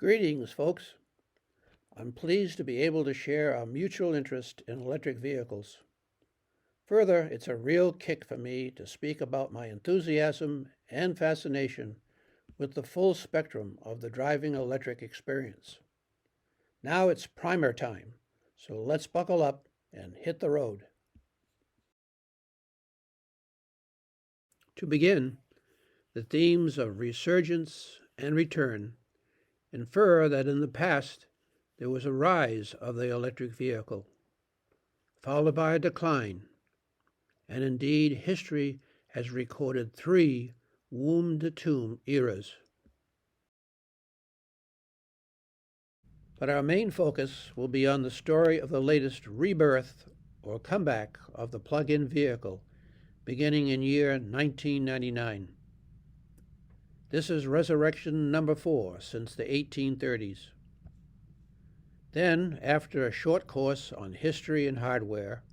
Greetings, folks. I'm pleased to be able to share our mutual interest in electric vehicles. Further, it's a real kick for me to speak about my enthusiasm and fascination with the full spectrum of the driving electric experience. Now it's primer time, so let's buckle up and hit the road. To begin, the themes of resurgence and return infer that in the past there was a rise of the electric vehicle, followed by a decline, and indeed history has recorded 3 womb-to-tomb eras. But our main focus will be on the story of the latest rebirth or comeback of the plug-in vehicle, beginning in year 1999. This is resurrection number 4 since the 1830s. Then, after a short course on history and hardware,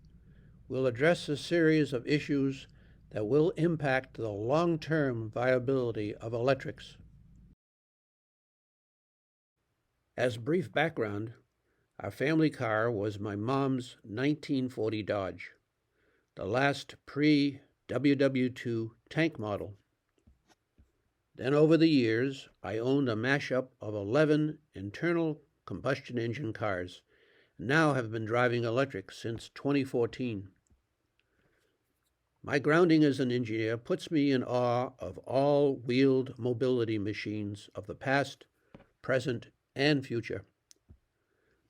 we'll address a series of issues that will impact the long-term viability of electrics. As brief background, our family car was my mom's 1940 Dodge, the last pre-WW2 tank model. Then over the years, I owned a mashup of 11 internal combustion engine cars, and now have been driving electric since 2014. My grounding as an engineer puts me in awe of all wheeled mobility machines of the past, present, and future.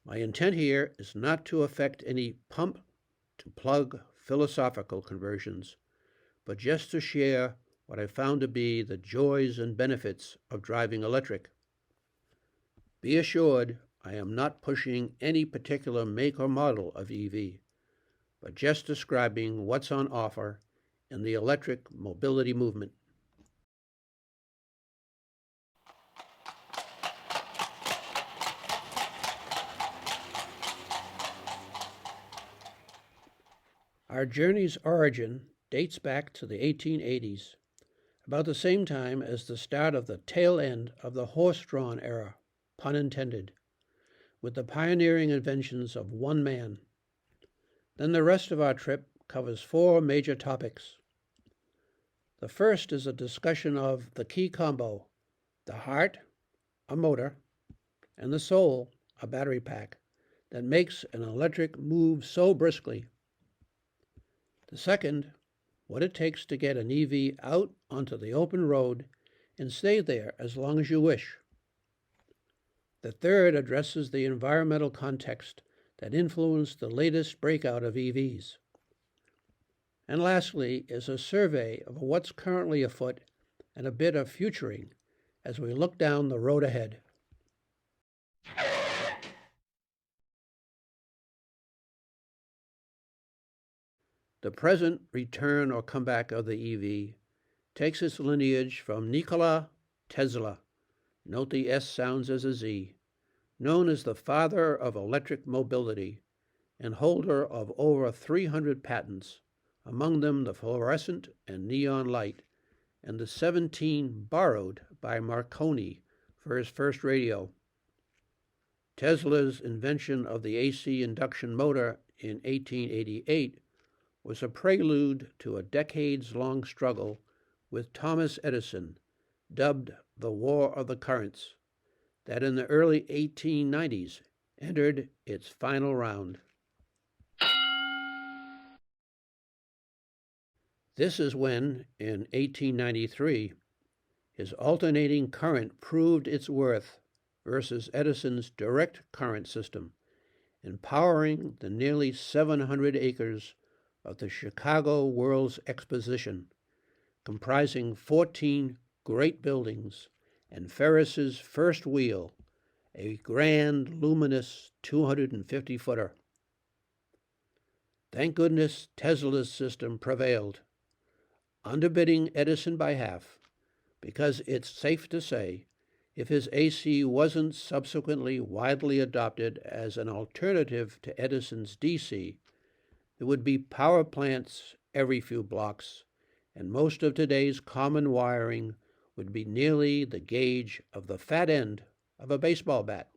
My intent here is not to affect any pump-to-plug philosophical conversions, but just to share what I found to be the joys and benefits of driving electric. Be assured, I am not pushing any particular make or model of EV, but just describing what's on offer in the electric mobility movement. Our journey's origin dates back to the 1880s, about the same time as the start of the tail end of the horse-drawn era, pun intended, with the pioneering inventions of one man. Then the rest of our trip covers 4 major topics. The first is a discussion of the key combo, the heart, a motor, and the soul, a battery pack, that makes an electric move so briskly. The second, what it takes to get an EV out onto the open road and stay there as long as you wish. The third addresses the environmental context that influenced the latest breakout of EVs. And lastly is a survey of what's currently afoot and a bit of futuring as we look down the road ahead. The present return or comeback of the EV takes its lineage from Nikola Tesla, note the S sounds as a Z, known as the father of electric mobility and holder of over 300 patents, among them the fluorescent and neon light, and the 17 borrowed by Marconi for his first radio. Tesla's invention of the AC induction motor in 1888 was a prelude to a decades-long struggle with Thomas Edison, dubbed the War of the Currents, that in the early 1890s entered its final round. This is when, in 1893, his alternating current proved its worth versus Edison's direct current system, empowering the nearly 700 acres of the Chicago World's Exposition, comprising 14 great buildings and Ferris's first wheel, a grand, luminous 250-footer. Thank goodness Tesla's system prevailed, underbidding Edison by half, because it's safe to say, if his AC wasn't subsequently widely adopted as an alternative to Edison's DC, there would be power plants every few blocks, and most of today's common wiring would be nearly the gauge of the fat end of a baseball bat.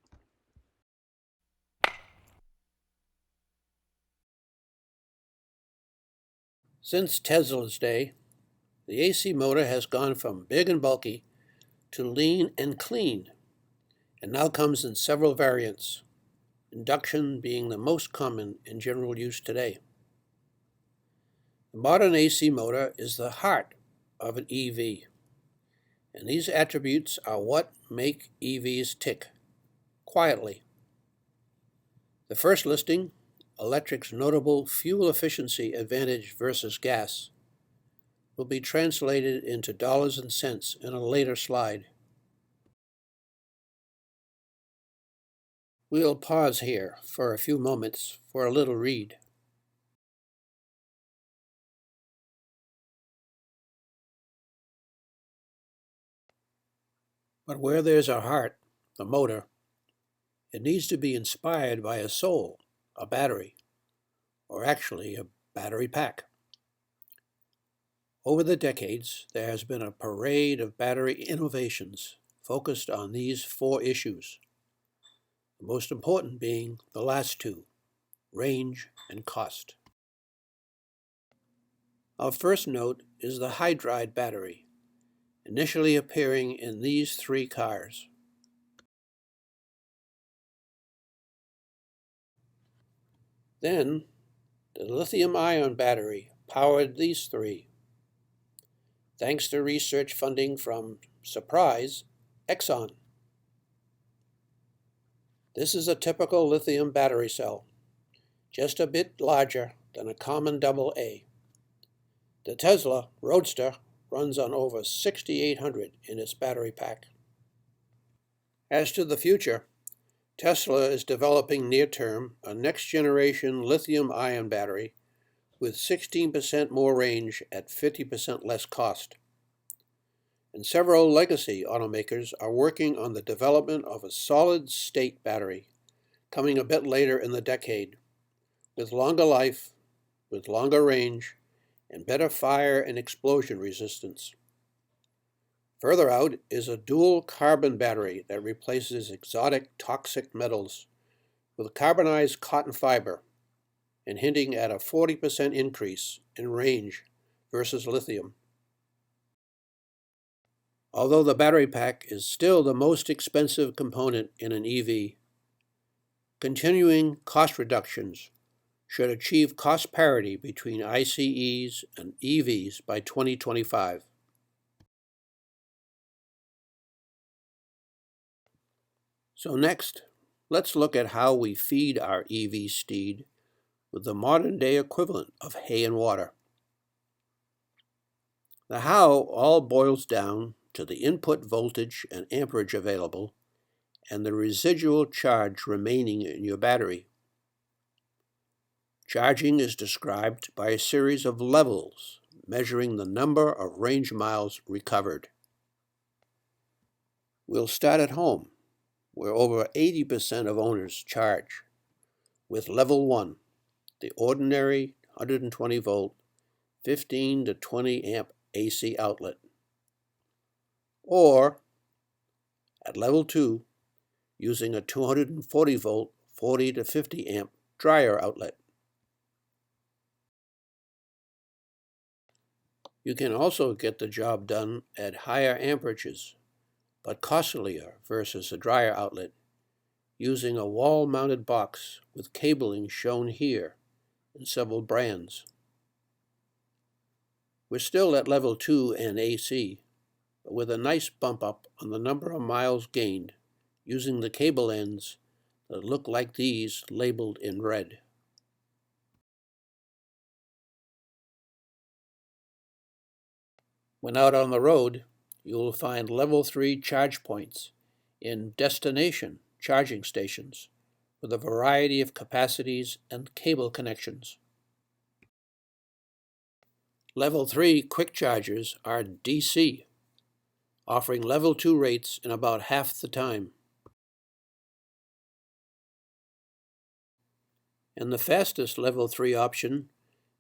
Since Tesla's day, the AC motor has gone from big and bulky to lean and clean, and now comes in several variants, induction being the most common in general use today. The modern AC motor is the heart of an EV, and these attributes are what make EVs tick, quietly. The first listing, electric's notable fuel efficiency advantage versus gas, will be translated into dollars and cents in a later slide. We'll pause here for a few moments for a little read. But where there's a heart, the motor, it needs to be inspired by a soul, a battery, or actually a battery pack. Over the decades, there has been a parade of battery innovations focused on these four issues, the most important being the last two, range and cost. Our first note is the hydride battery, initially appearing in these three cars. Then, the lithium-ion battery powered these three, thanks to research funding from, surprise, Exxon. This is a typical lithium battery cell, just a bit larger than a common AA. The Tesla Roadster runs on over 6,800 in its battery pack. As to the future, Tesla is developing near-term a next-generation lithium-ion battery with 16% more range at 50% less cost. And several legacy automakers are working on the development of a solid-state battery, coming a bit later in the decade, with longer life, with longer range, and better fire and explosion resistance. Further out is a dual carbon battery that replaces exotic toxic metals with carbonized cotton fiber and hinting at a 40% increase in range versus lithium. Although the battery pack is still the most expensive component in an EV, continuing cost reductions should achieve cost parity between ICEs and EVs by 2025. So next, let's look at how we feed our EV steed with the modern-day equivalent of hay and water. The how all boils down to the input voltage and amperage available and the residual charge remaining in your battery. Charging is described by a series of levels measuring the number of range miles recovered. We'll start at home, where over 80% of owners charge, with level 1, the ordinary 120 volt, 15 to 20 amp AC outlet. Or, at level 2, using a 240 volt, 40 to 50 amp dryer outlet. You can also get the job done at higher amperages, but costlier versus a dryer outlet, using a wall-mounted box with cabling shown here in several brands. We're still at level 2 and AC, but with a nice bump up on the number of miles gained using the cable ends that look like these labeled in red. When out on the road, you will find level 3 charge points in destination charging stations with a variety of capacities and cable connections. Level 3 quick chargers are DC, offering level 2 rates in about half the time. And the fastest level 3 option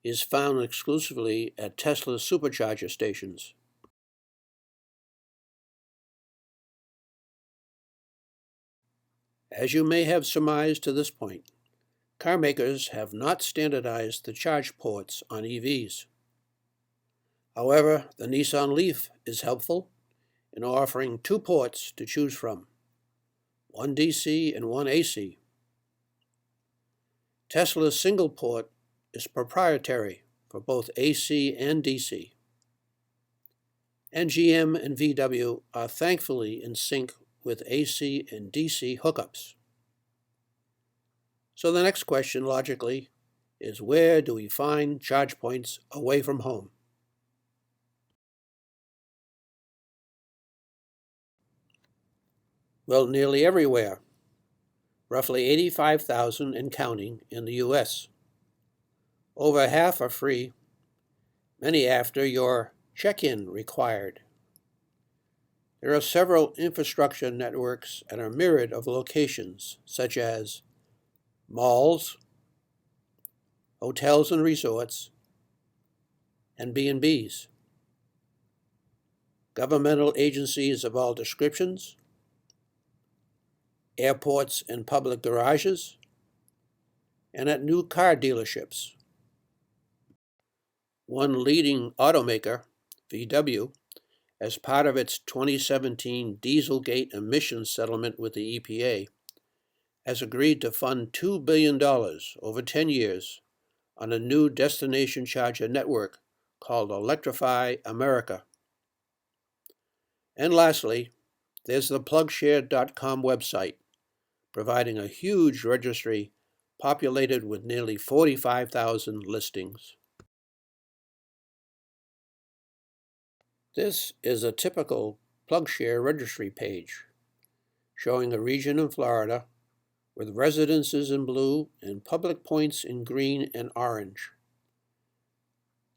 is found exclusively at Tesla supercharger stations. As you may have surmised to this point, car makers have not standardized the charge ports on EVs. However, the Nissan Leaf is helpful in offering 2 ports to choose from, one DC and one AC. Tesla's single port is proprietary for both AC and DC. And GM and VW are thankfully in sync with AC and DC hookups. So the next question, logically, is where do we find charge points away from home? Well, nearly everywhere, roughly 85,000 and counting in the US. Over half are free, many after your check-in required. There are several infrastructure networks and a myriad of locations, such as malls, hotels and resorts, and B&Bs, governmental agencies of all descriptions, airports and public garages, and at new car dealerships. One leading automaker, VW, as part of its 2017 Dieselgate emissions settlement with the EPA, has agreed to fund $2 billion over 10 years on a new destination charger network called Electrify America. And lastly, there's the PlugShare.com website, providing a huge registry populated with nearly 45,000 listings. This is a typical PlugShare registry page, showing a region in Florida with residences in blue and public points in green and orange.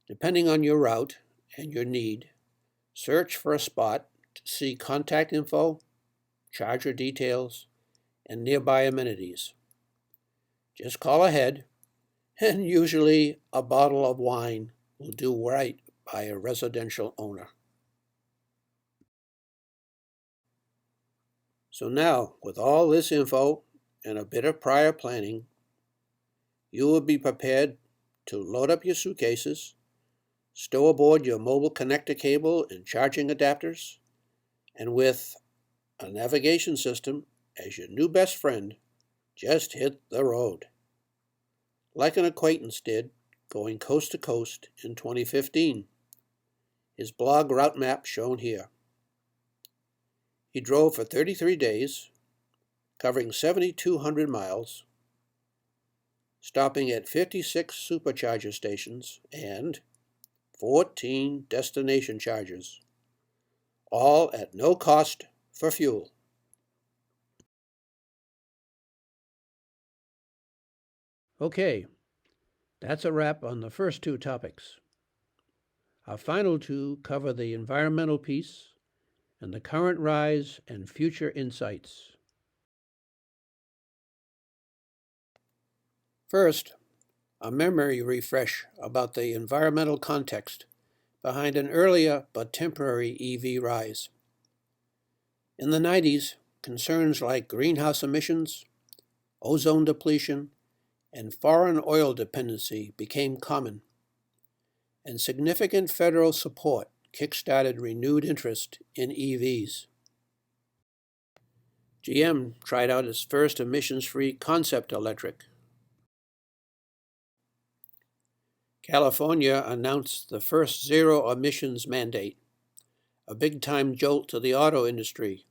Depending on your route and your need, search for a spot to see contact info, charger details, and nearby amenities. Just call ahead, and usually a bottle of wine will do right by a residential owner. So now, with all this info and a bit of prior planning, you will be prepared to load up your suitcases, stow aboard your mobile connector cable and charging adapters, and with a navigation system as your new best friend, just hit the road. Like an acquaintance did, going coast to coast in 2015. His blog route map shown here. He drove for 33 days, covering 7,200 miles, stopping at 56 supercharger stations and 14 destination chargers, all at no cost for fuel. Okay, that's a wrap on the first 2 topics. Our final 2 cover the environmental piece and the current rise and future insights. First, a memory refresh about the environmental context behind an earlier but temporary EV rise. In the 90s, concerns like greenhouse emissions, ozone depletion, and foreign oil dependency became common, and significant federal support kick-started renewed interest in EVs. GM tried out its first emissions-free concept electric. California announced the first zero emissions mandate, a big-time jolt to the auto industry,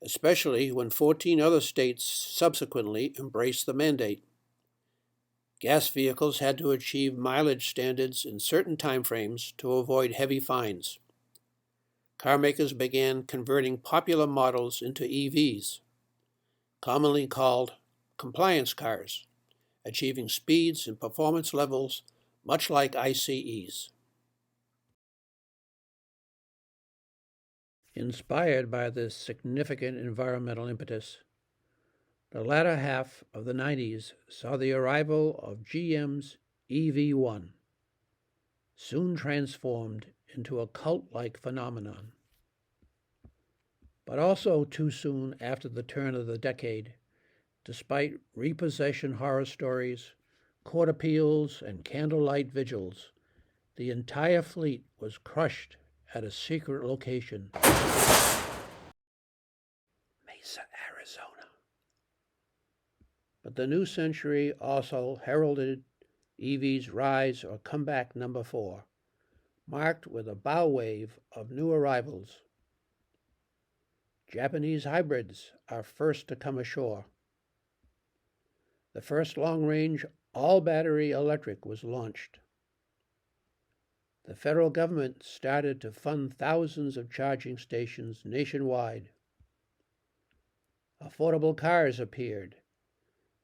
especially when 14 other states subsequently embraced the mandate. Gas vehicles had to achieve mileage standards in certain timeframes to avoid heavy fines. Car makers began converting popular models into EVs, commonly called compliance cars, achieving speeds and performance levels much like ICEs. Inspired by this significant environmental impetus, the latter half of the 90s saw the arrival of GM's EV1, soon transformed into a cult-like phenomenon. But also too soon after the turn of the decade, Despite repossession horror stories, court appeals, and candlelight vigils, the entire fleet was crushed at a secret location, Mesa, Arizona. But the new century also heralded EV's rise or comeback number 4, marked with a bow wave of new arrivals. Japanese hybrids are first to come ashore. The first long-range all-battery electric was launched. The federal government started to fund thousands of charging stations nationwide. Affordable cars appeared,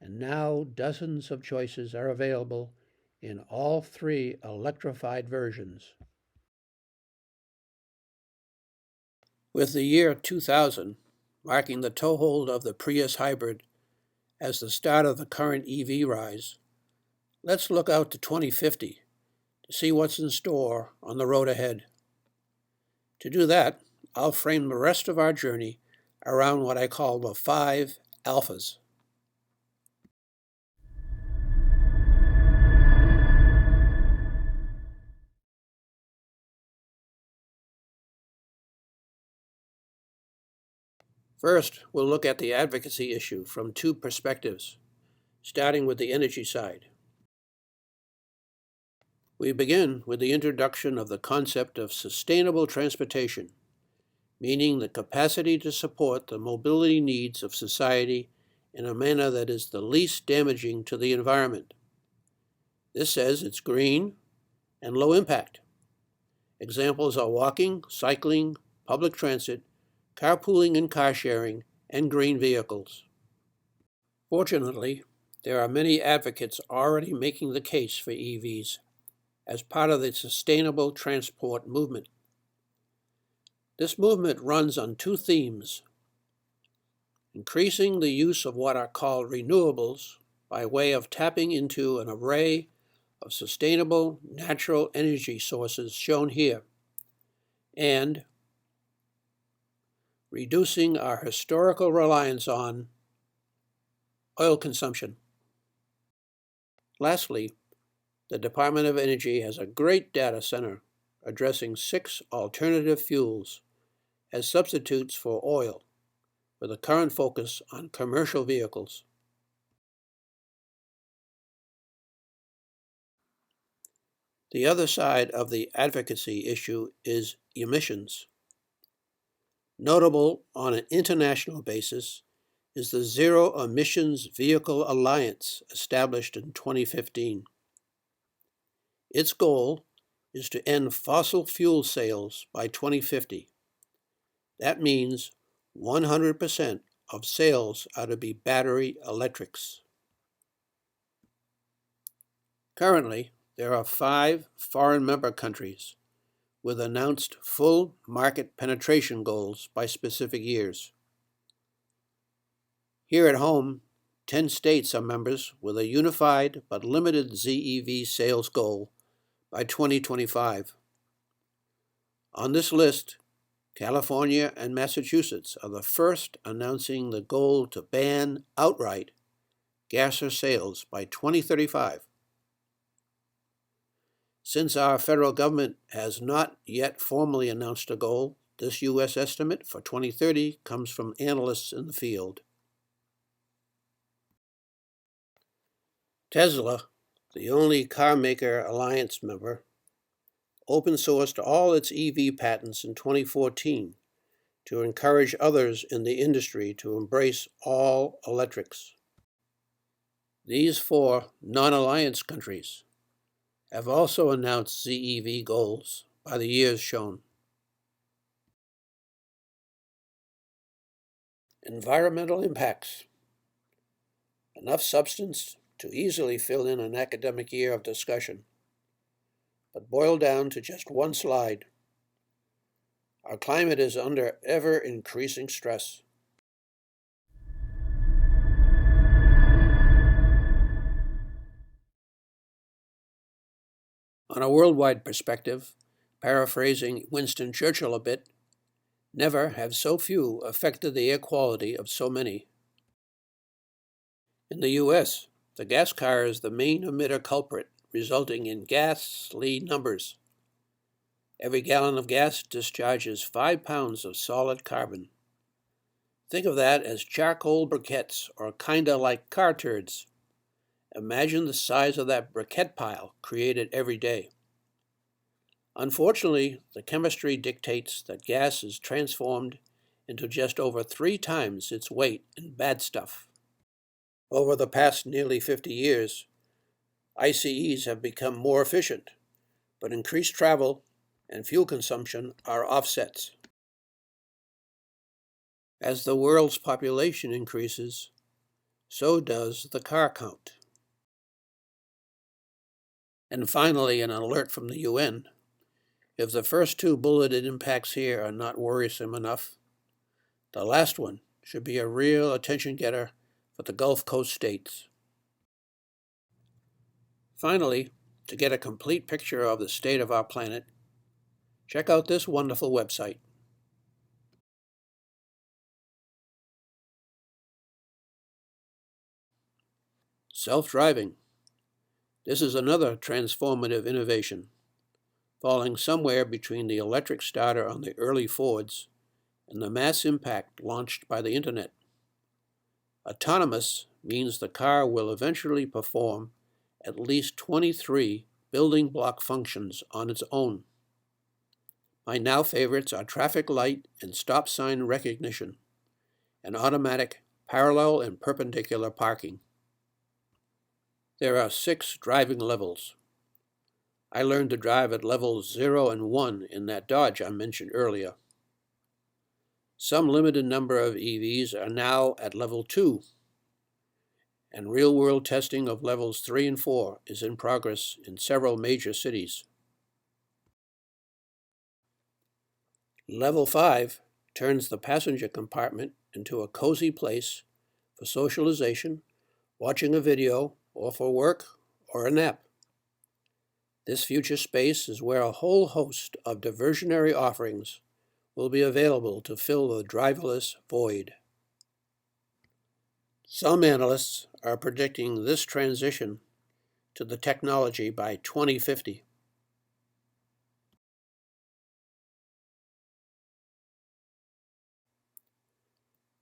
and now dozens of choices are available in all 3 electrified versions. With the year 2000 marking the toehold of the Prius hybrid as the start of the current EV rise, let's look out to 2050 to see what's in store on the road ahead. To do that, I'll frame the rest of our journey around what I call the 5 alphas. First, we'll look at the advocacy issue from 2 perspectives, starting with the energy side. We begin with the introduction of the concept of sustainable transportation, meaning the capacity to support the mobility needs of society in a manner that is the least damaging to the environment. This says it's green and low impact. Examples are walking, cycling, public transit, carpooling and car sharing, and green vehicles. Fortunately, there are many advocates already making the case for EVs as part of the sustainable transport movement. This movement runs on 2 themes: increasing the use of what are called renewables by way of tapping into an array of sustainable natural energy sources shown here, and reducing our historical reliance on oil consumption. Lastly, the Department of Energy has a great data center addressing 6 alternative fuels as substitutes for oil, with a current focus on commercial vehicles. The other side of the advocacy issue is emissions. Notable on an international basis is the Zero Emissions Vehicle Alliance established in 2015. Its goal is to end fossil fuel sales by 2050. That means 100% of sales are to be battery electrics. Currently, there are 5 foreign member countries with announced full market penetration goals by specific years. Here at home, 10 states are members with a unified but limited ZEV sales goal by 2025. On this list, California and Massachusetts are the first announcing the goal to ban outright gaseous sales by 2035. Since our federal government has not yet formally announced a goal, this U.S. estimate for 2030 comes from analysts in the field. Tesla, the only carmaker alliance member, open-sourced all its EV patents in 2014 to encourage others in the industry to embrace all electrics. These 4 non-alliance countries have also announced ZEV goals by the years shown. Environmental impacts. Enough substance to easily fill in an academic year of discussion, but boiled down to just one slide. Our climate is under ever-increasing stress. On a worldwide perspective, paraphrasing Winston Churchill a bit, never have so few affected the air quality of so many. In the U.S., the gas car is the main emitter culprit, resulting in ghastly numbers. Every gallon of gas discharges 5 pounds of solid carbon. Think of that as charcoal briquettes, or kinda like car turds. Imagine the size of that briquette pile created every day. Unfortunately, the chemistry dictates that gas is transformed into just over 3 times its weight in bad stuff. Over the past nearly 50 years, ICEs have become more efficient, but increased travel and fuel consumption are offsets. As the world's population increases, so does the car count. And finally, an alert from the UN. If the first 2 bulleted impacts here are not worrisome enough, the last one should be a real attention getter for the Gulf Coast states. Finally, to get a complete picture of the state of our planet, check out this wonderful website. Self-driving. This is another transformative innovation, falling somewhere between the electric starter on the early Fords and the mass impact launched by the internet. Autonomous means the car will eventually perform at least 23 building block functions on its own. My now favorites are traffic light and stop sign recognition, and automatic parallel and perpendicular parking. There are 6 driving levels. I learned to drive at levels 0 and 1 in that Dodge I mentioned earlier. Some limited number of EVs are now at level 2, and real-world testing of levels 3 and 4 is in progress in several major cities. Level 5 turns the passenger compartment into a cozy place for socialization, watching a video, or for work or a nap. This future space is where a whole host of diversionary offerings will be available to fill the driverless void. Some analysts are predicting this transition to the technology by 2050.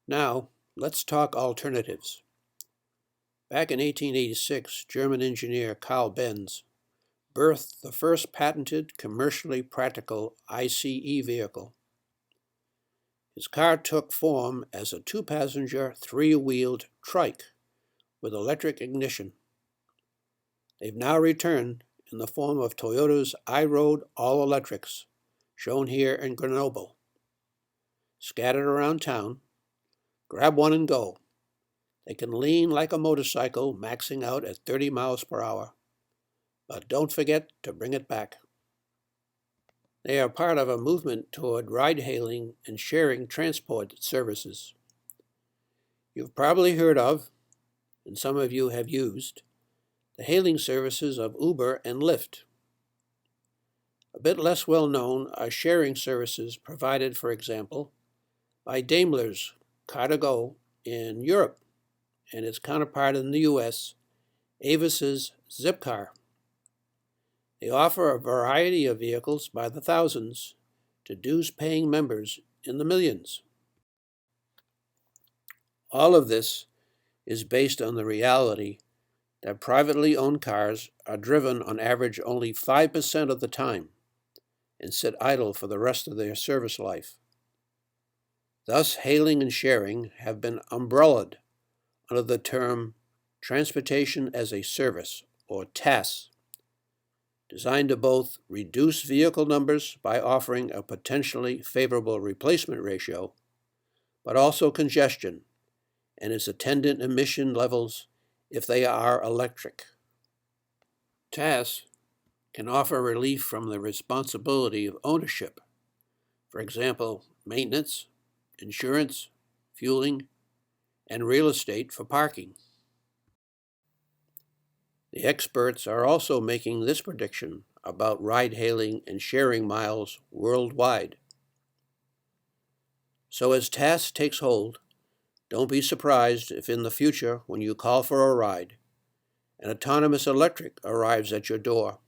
Now, let's talk alternatives. Back in 1886, German engineer Carl Benz birthed the first patented commercially practical ICE vehicle. His car took form as a 2-passenger, 3-wheeled trike with electric ignition. They've now returned in the form of Toyota's iRoad all-electrics, shown here in Grenoble. Scattered around town, grab one and go. They can lean like a motorcycle, maxing out at 30 miles per hour. But don't forget to bring it back. They are part of a movement toward ride-hailing and sharing transport services. You've probably heard of, and some of you have used, the hailing services of Uber and Lyft. A bit less well known are sharing services provided, for example, by Daimler's Car2Go in Europe and its counterpart in the US, Avis's Zipcar. They offer a variety of vehicles by the thousands to dues-paying members in the millions. All of this is based on the reality that privately owned cars are driven on average only 5% of the time and sit idle for the rest of their service life. Thus, hailing and sharing have been umbrellaed under the term Transportation as a Service, or TaaS, designed to both reduce vehicle numbers by offering a potentially favorable replacement ratio, but also congestion and its attendant emission levels if they are electric. TaaS can offer relief from the responsibility of ownership, for example, maintenance, insurance, fueling, and real estate for parking. The experts are also making this prediction about ride-hailing and sharing miles worldwide. So as TaaS takes hold, Don't be surprised if in the future, when you call for a ride, an autonomous electric arrives at your door.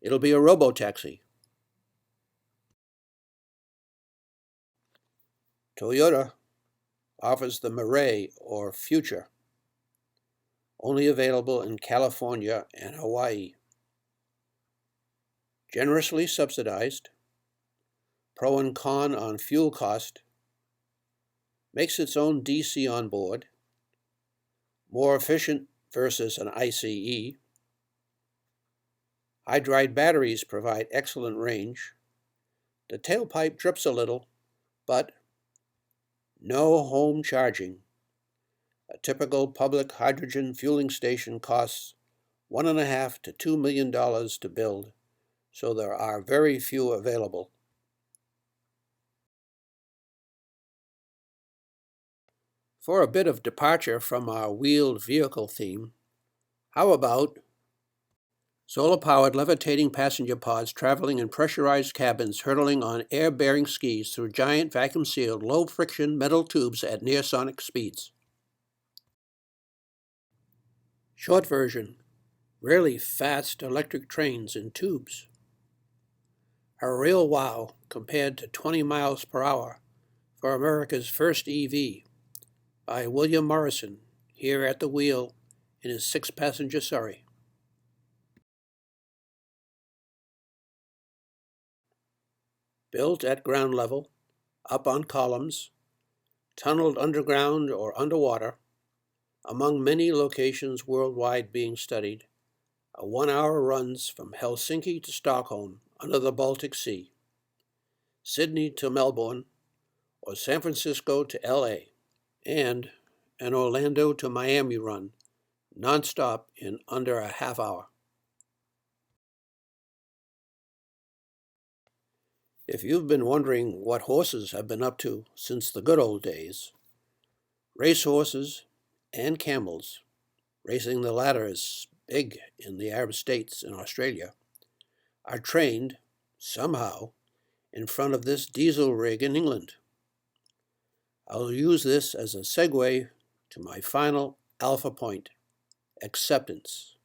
It'll be a robo-taxi. Toyota offers the Mirai, or Future, only available in California and Hawaii. Generously subsidized, pro and con on fuel cost, makes its own DC on board, more efficient versus an ICE. Hydride batteries provide excellent range. The tailpipe drips a little, but no home charging. A typical public hydrogen fueling station costs $1.5 to $2 million to build, so there are very few available. For a bit of departure from our wheeled vehicle theme, how about solar-powered levitating passenger pods traveling in pressurized cabins hurtling on air-bearing skis through giant vacuum-sealed, low-friction metal tubes at near-sonic speeds? Short version, really fast electric trains in tubes. A real wow compared to 20 miles per hour for America's first EV by William Morrison, here at the wheel in his 6-passenger Surrey. Built at ground level, up on columns, tunneled underground or underwater, among many locations worldwide being studied, a 1-hour runs from Helsinki to Stockholm under the Baltic Sea, Sydney to Melbourne, or San Francisco to LA, and an Orlando to Miami run, nonstop in under a half hour. If you've been wondering what horses have been up to since the good old days, racehorses and camels, racing the latter is big in the Arab states and Australia, are trained, somehow, in front of this diesel rig in England. I'll use this as a segue to my final alpha point, acceptance.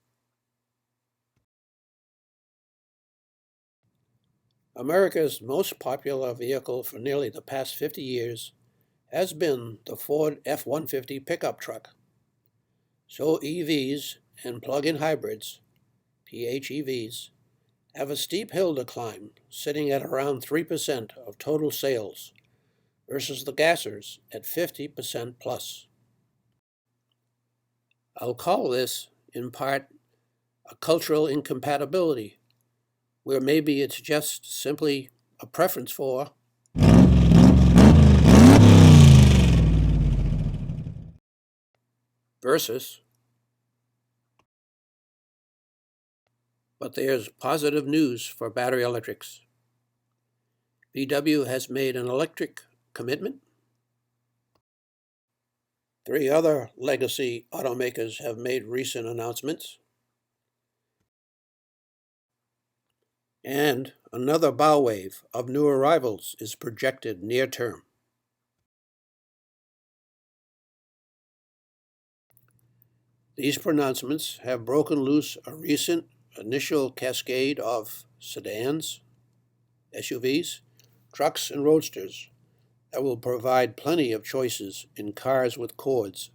America's most popular vehicle for nearly the past 50 years has been the Ford F-150 pickup truck. So EVs and plug-in hybrids, PHEVs, have a steep hill to climb, sitting at around 3% of total sales, versus the gassers at 50% plus. I'll call this, in part, a cultural incompatibility, where maybe it's just simply a preference for versus. But there's positive news for battery electrics. VW has made an electric commitment. 3 other legacy automakers have made recent announcements. And another bow wave of new arrivals is projected near term. These pronouncements have broken loose a recent initial cascade of sedans, SUVs, trucks, and roadsters that will provide plenty of choices in cars with cords,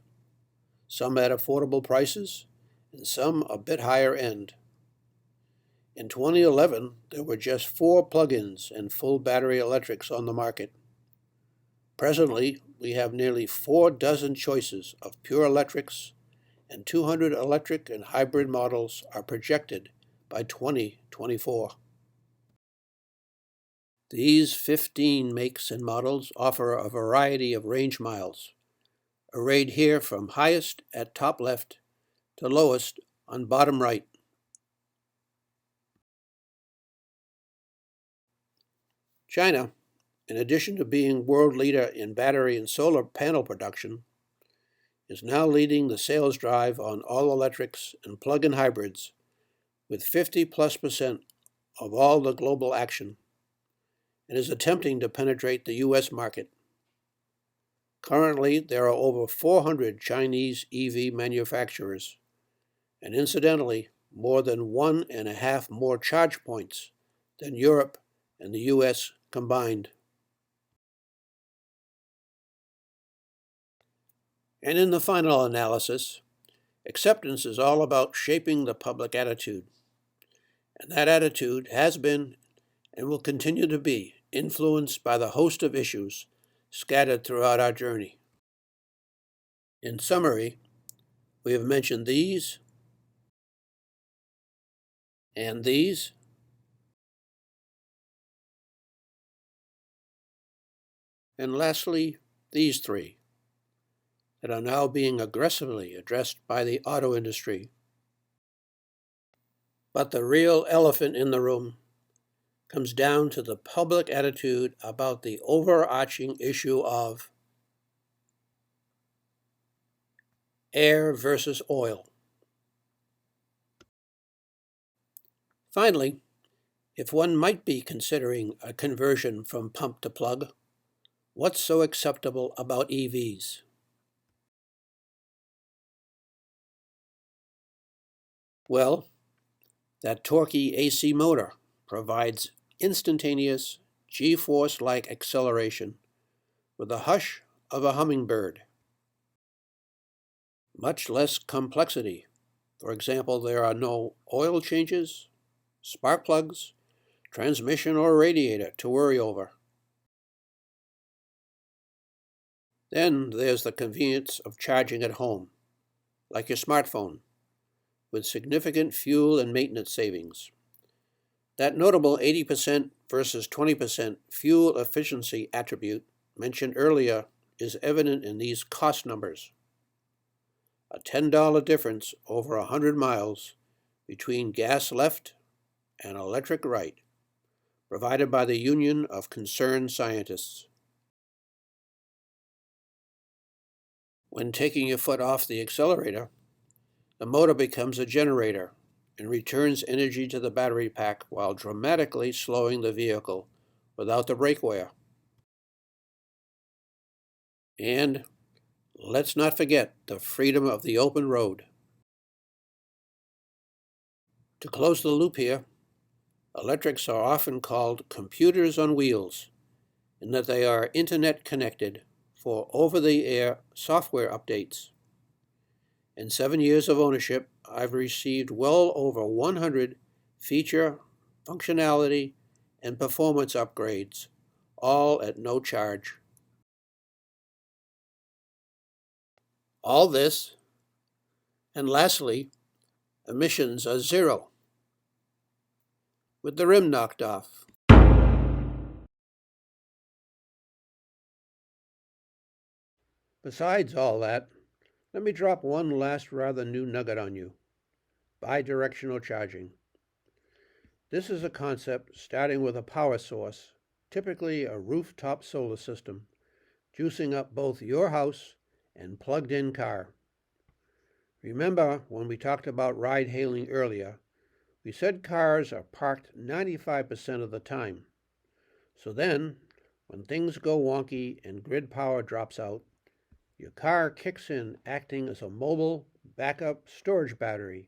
some at affordable prices and some a bit higher end. In 2011, there were just 4 plug-ins and full battery electrics on the market. Presently, we have nearly 4 dozen choices of pure electrics, and 200 electric and hybrid models are projected by 2024. These 15 makes and models offer a variety of range miles, arrayed here from highest at top left to lowest on bottom right. China, in addition to being world leader in battery and solar panel production, is now leading the sales drive on all electrics and plug-in hybrids with 50+% of all the global action, and is attempting to penetrate the U.S. market. Currently, there are over 400 Chinese EV manufacturers, and incidentally, more than 1.5 more charge points than Europe and the US combined. And in the final analysis, acceptance is all about shaping the public attitude. And that attitude has been and will continue to be influenced by the host of issues scattered throughout our journey. In summary, we have mentioned these and these, and lastly, these three that are now being aggressively addressed by the auto industry. But the real elephant in the room comes down to the public attitude about the overarching issue of air versus oil. Finally, if one might be considering a conversion from pump to plug, what's so acceptable about EVs? Well, that torquey AC motor provides instantaneous G-force-like acceleration with the hush of a hummingbird. Much less complexity. For example, there are no oil changes, spark plugs, transmission or radiator to worry over. Then there's the convenience of charging at home, like your smartphone, with significant fuel and maintenance savings. That notable 80% versus 20% fuel efficiency attribute mentioned earlier is evident in these cost numbers. A $10 difference over 100 miles between gas left and electric right, provided by the Union of Concerned Scientists. When taking your foot off the accelerator, the motor becomes a generator and returns energy to the battery pack while dramatically slowing the vehicle without the brake wear. And let's not forget the freedom of the open road. To close the loop here, electrics are often called computers on wheels in that they are internet connected for over-the-air software updates. In 7 years of ownership, I've received well over 100 feature, functionality, and performance upgrades, all at no charge. All this, and lastly, emissions are zero, with the rim knocked off. Besides all that, let me drop one last rather new nugget on you: bidirectional charging. This is a concept starting with a power source, typically a rooftop solar system, juicing up both your house and plugged-in car. Remember when we talked about ride-hailing earlier, we said cars are parked 95% of the time. So then, when things go wonky and grid power drops out, your car kicks in acting as a mobile backup storage battery,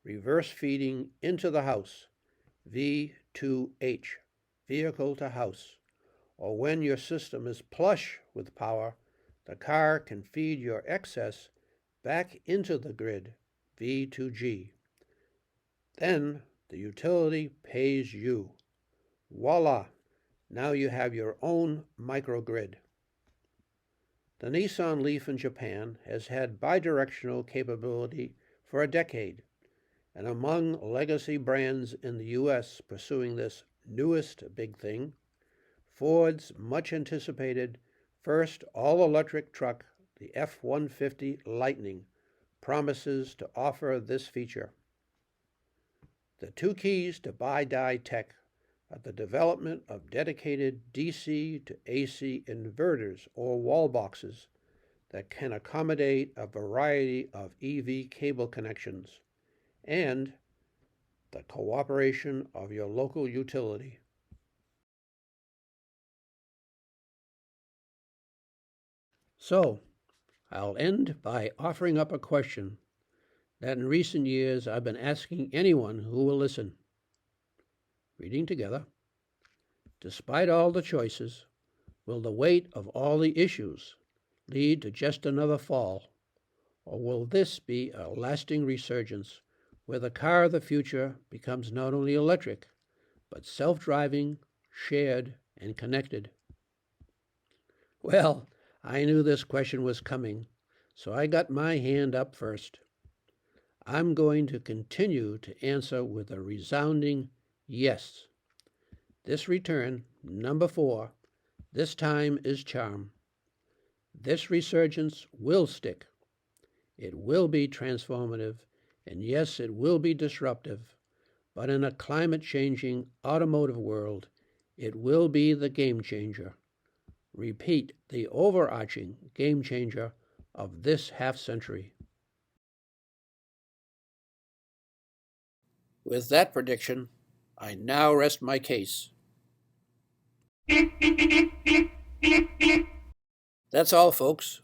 reverse feeding into the house, V2H, vehicle to house. Or when your system is plush with power, the car can feed your excess back into the grid, V2G. Then the utility pays you. Voila! Now you have your own microgrid. The Nissan Leaf in Japan has had bidirectional capability for a decade, and among legacy brands in the US pursuing this newest big thing, Ford's much-anticipated first all-electric truck, the F-150 Lightning, promises to offer this feature. The two keys to BiDi tech are the development of dedicated DC to AC inverters or wall boxes that can accommodate a variety of EV cable connections, and the cooperation of your local utility. So, I'll end by offering up a question that in recent years I've been asking anyone who will listen. Reading together. Despite all the choices, will the weight of all the issues lead to just another fall? Or will this be a lasting resurgence where the car of the future becomes not only electric, but self-driving, shared, and connected? Well, I knew this question was coming, so I got my hand up first. I'm going to continue to answer with a resounding yes. This return, number 4, this time is charm. This resurgence will stick. It will be transformative, and yes, it will be disruptive, but in a climate-changing automotive world, it will be the game changer. Repeat, the overarching game changer of this half-century. With that prediction, I now rest my case. That's all, folks.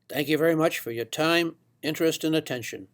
Thank you very much for your time, interest, and attention.